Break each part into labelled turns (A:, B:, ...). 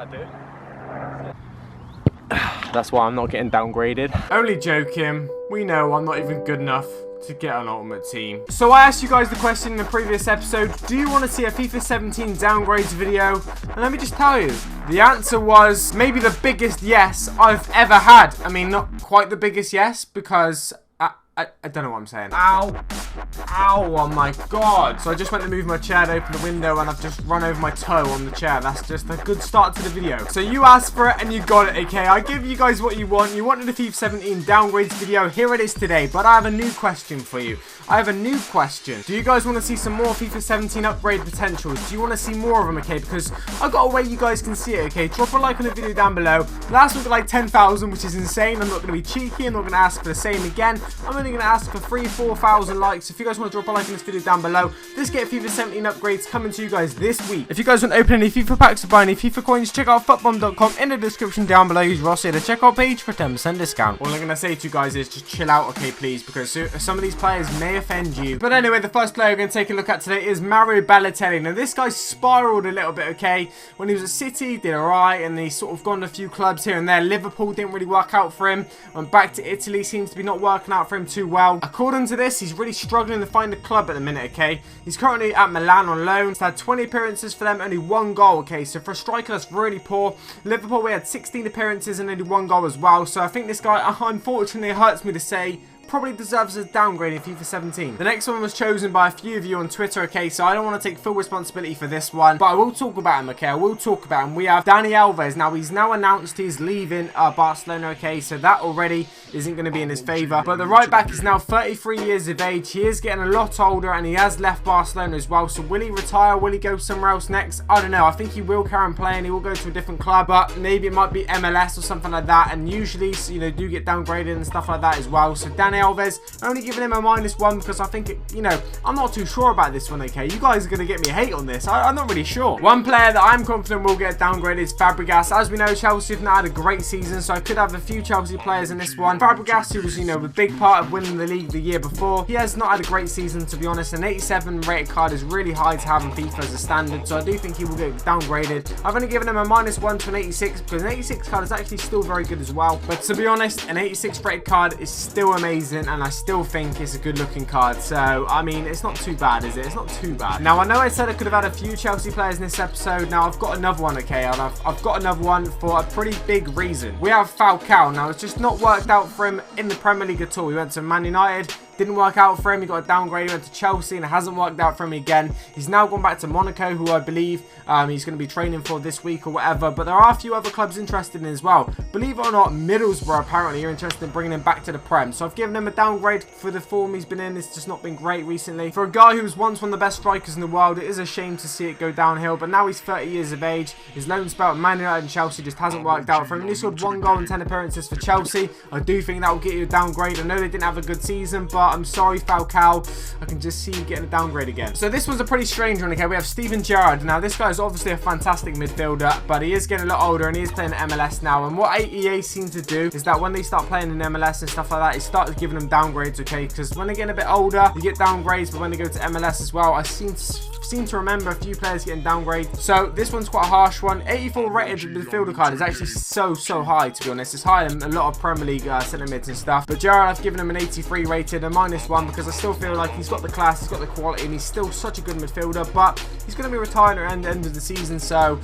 A: I do. That's why I'm not getting downgraded.
B: Only joking. We know I'm not even good enough to get an ultimate team. So I asked you guys the question in the previous episode, do you want to see a FIFA 17 downgrades video? And let me just tell you, the answer was maybe the biggest yes I've ever had. I mean, not quite the biggest yes, because I don't know what I'm saying. Ow. Ow, oh my god. So I just went to move my chair to open the window and I've just run over my toe on the chair. That's just a good start to the video. So you asked for it and you got it, okay? I give you guys what you want. You wanted a FIFA 17 downgrades video. Here it is today. But I have a new question for you. I have a new question. Do you guys want to see some more FIFA 17 upgrade potentials? Do you want to see more of them, okay? Because I've got a way you guys can see it, okay? Drop a like on the video down below. Last week was like 10,000, which is insane. I'm not going to be cheeky. I'm not going to ask for the same again. I'm only going to ask for 3,000-4,000 likes. If you guys want to drop a like in this video down below, let's get FIFA 17 upgrades coming to you guys this week. If you guys want to open any FIFA packs or buy any FIFA coins, check out futbomb.com in the description down below. Use RossiHD the checkout page for 10% discount. All I'm going to say to you guys is just chill out, okay, please, because some of these players may offend you. But anyway, the first player we're going to take a look at today is Balotelli. Now, this guy spiraled a little bit, okay? When he was at City, he did alright, and he's sort of gone to a few clubs here and there. Liverpool didn't really work out for him. Went back to Italy, seems to be not working out for him too well. According to this, he's really struggling to find a club at the minute, okay? He's currently at Milan on loan. He's had 20 appearances for them, only 1 goal, okay? So for a striker, that's really poor. Liverpool, we had 16 appearances and only 1 goal as well. So I think this guy, unfortunately, it hurts me to say, probably deserves a downgrade in FIFA 17. The next one was chosen by a few of you on Twitter, okay, so I don't want to take full responsibility for this one, but I will talk about him, okay, I will talk about him. We have Dani Alves. Now, he's now announced he's leaving Barcelona, okay, so that already isn't going to be in his favour, but the right back is now 33 years of age. He is getting a lot older, and he has left Barcelona as well, so will he retire? Will he go somewhere else next? I don't know. I think he will carry on playing. He will go to a different club, but maybe it might be MLS or something like that, and usually, you know, do get downgraded and stuff like that as well. So Dani Alves, only giving him a -1 because I think, you know, I'm not too sure about this one, okay? You guys are going to get me hate on this. I'm not really sure. One player that I'm confident will get downgraded is Fàbregas. As we know, Chelsea have not had a great season, so I could have a few Chelsea players in this one. Fàbregas, who was, you know, a big part of winning the league the year before, he has not had a great season, to be honest. An 87 rated card is really high to have in FIFA as a standard, so I do think he will get downgraded. I've only given him a -1 to an 86 because an 86 card is actually still very good as well. But to be honest, an 86 rated card is still amazing, and I still think it's a good looking card. So I mean, it's not too bad, is it? It's not too bad. Now, I know I said I could have had a few Chelsea players in this episode. Now I've got another one, okay, and I've got another one for a pretty big reason. We have Falcao. Now, it's just not worked out for him in the Premier League at all. He went to Man United, didn't work out for him. He got a downgrade, he went to Chelsea, and it hasn't worked out for him again. He's now gone back to Monaco, who I believe he's going to be training for this week or whatever. But there are a few other clubs interested in as well. Believe it or not, Middlesbrough apparently are interested in bringing him back to the Prem. So I've given him a downgrade for the form he's been in. It's just not been great recently. For a guy who was once one of the best strikers in the world, it is a shame to see it go downhill. But now he's 30 years of age. His loan spell at Man United and Chelsea just hasn't worked out for him. He scored 1 goal and 10 appearances for Chelsea. I do think that will get you a downgrade. I know they didn't have a good season, but I'm sorry, Falcao. I can just see you getting a downgrade again. So this was a pretty strange one, okay? We have Gerrard. Now, this guy is obviously a fantastic midfielder, but he is getting a lot older, and he is playing MLS now. And what EA seem to do is that when they start playing in MLS and stuff like that, it starts giving them downgrades, okay? Because when they're getting a bit older, you get downgrades, but when they go to MLS as well, I seem to remember a few players getting downgraded. So this one's quite a harsh one. 84 rated midfielder card is actually so high, to be honest. It's higher than a lot of Premier League centre mids and stuff. But Gerrard, I've given him an 83 rated, a -1, because I still feel like he's got the class, he's got the quality, and he's still such a good midfielder. But he's going to be retiring at the end of the season, so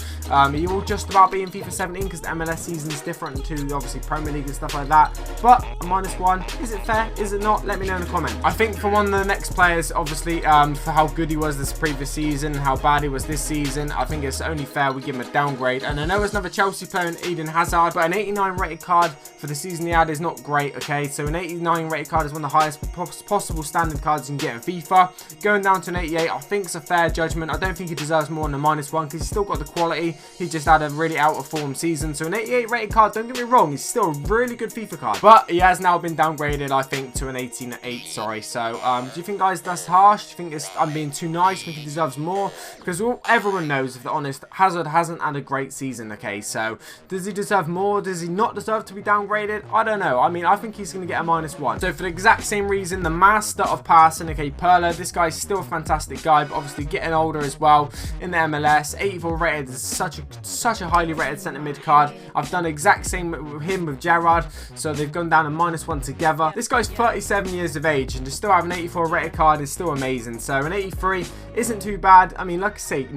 B: he will just about be in FIFA 17 because the MLS season is different to obviously Premier League and stuff like that. But a -1, is it fair? Is it not? Let me know in the comment. I think for one of the next players, obviously, for how good he was this previous season, how bad he was this season, I think it's only fair we give him a downgrade. And I know there's another Chelsea player in Eden Hazard, but an 89 rated card for the season he had is not great, okay? So an 89 rated card is one of the highest possible standard cards you can get in FIFA. Going down to an 88, I think it's a fair judgment. I don't think he deserves more than a -1 because he's still got the quality. He just had a really out of form season. So an 88 rated card, don't get me wrong, he's still a really good FIFA card. But he has now been downgraded, I think, to an 88, sorry. So do you think, guys, that's harsh? Do you think I'm being too nice? Do you think he deserves deserves more? Because everyone knows, if they're honest, Hazard hasn't had a great season, okay? So, does he deserve more? Does he not deserve to be downgraded? I don't know. I mean, I think he's going to get a -1. So, for the exact same reason, the master of passing, okay, Pirlo, this guy's still a fantastic guy, but obviously getting older as well in the MLS. 84 rated is such a highly rated centre mid card. I've done the exact same with him with Gerrard, so they've gone down a -1 together. This guy's 37 years of age, and to still have an 84 rated card is still amazing. So an 83 isn't too bad. I mean, like I say,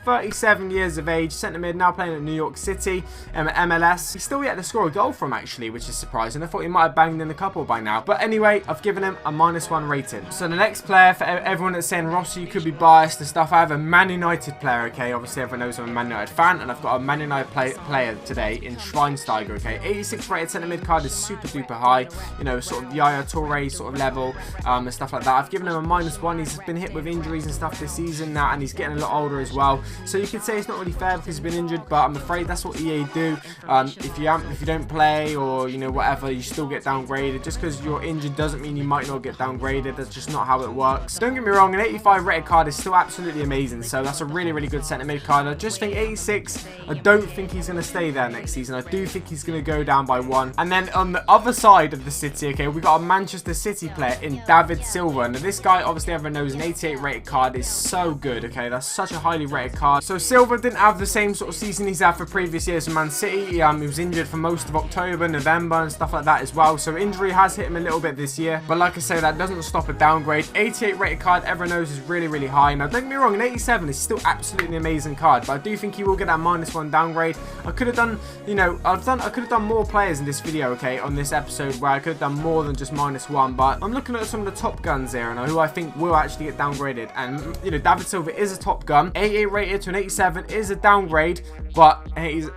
B: 37 years of age, centre mid, now playing at New York City, MLS. He's still yet to score a goal from, actually, which is surprising. I thought he might have banged in a couple by now. But anyway, I've given him a -1 rating. So the next player, for everyone that's saying, Rossi, you could be biased and stuff, I have a Man United player, okay? Obviously, everyone knows I'm a Man United fan, and I've got a Man United player today in Schweinsteiger, okay? 86 rated centre mid card is super duper high, you know, sort of Yaya Toure sort of level, and stuff like that. I've given him a -1. He's been hit with injuries and stuff this season now, and he's getting a lot older as well. So you could say it's not really fair because he's been injured, but I'm afraid that's what EA do. If you don't play, or you know, whatever, you still get downgraded. Just because you're injured doesn't mean you might not get downgraded. That's just not how it works. Don't get me wrong, an 85 rated card is still absolutely amazing. So that's a really, really good centre mid card. I just think 86, I don't think he's going to stay there next season. I do think he's going to go down by 1. And then on the other side of the city, okay, we got a Manchester City player in David Silva. Now this guy, obviously everyone knows, an 88 rated card is so good, okay? That's such a highly rated card. So Silva didn't have the same sort of season he's had for previous years in Man City. He was injured for most of October, November and stuff like that as well. So injury has hit him a little bit this year. But like I say, that doesn't stop a downgrade. 88 rated card, everyone knows, is really, really high. Now don't get me wrong, an 87 is still absolutely an amazing card. But I do think he will get that -1 downgrade. I could have done, you know, I could have done more players in this video, okay, on this episode, where I could have done more than just -1. But I'm looking at some of the top guns here, and who I think will actually get downgraded. And you know, David Silva is a top gun. 88 rated to an 87 is a downgrade, but he's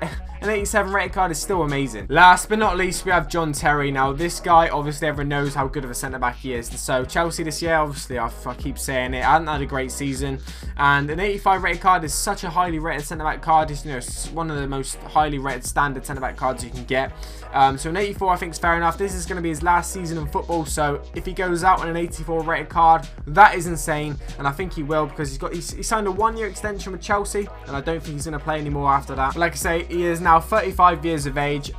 B: an 87 rated card is still amazing. Last but not least, we have John Terry. Now, this guy, obviously, everyone knows how good of a centre-back he is. So, Chelsea this year, obviously, I keep saying it, hasn't had a great season. And an 85 rated card is such a highly rated centre-back card. It's, you know, one of the most highly rated standard centre-back cards you can get. So, an 84, I think, is fair enough. This is going to be his last season in football. So, if he goes out on an 84 rated card, that is insane. And I think he will, because he signed a 1-year extension with Chelsea. And I don't think he's going to play anymore after that. But like I say, he is now 35 years of age.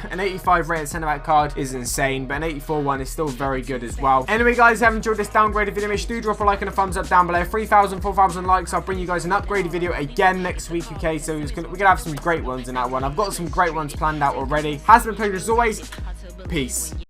B: An 85 rated centre-back card is insane, but an 84 one is still very good as well. Anyway, guys, if you have enjoyed this downgraded video, make sure you do drop a like and a thumbs up down below. 3,000, 4,000 likes, I'll bring you guys an upgraded video again next week, okay? So we're going to have some great ones in that one. I've got some great ones planned out already. Has been a pleasure as always. Peace.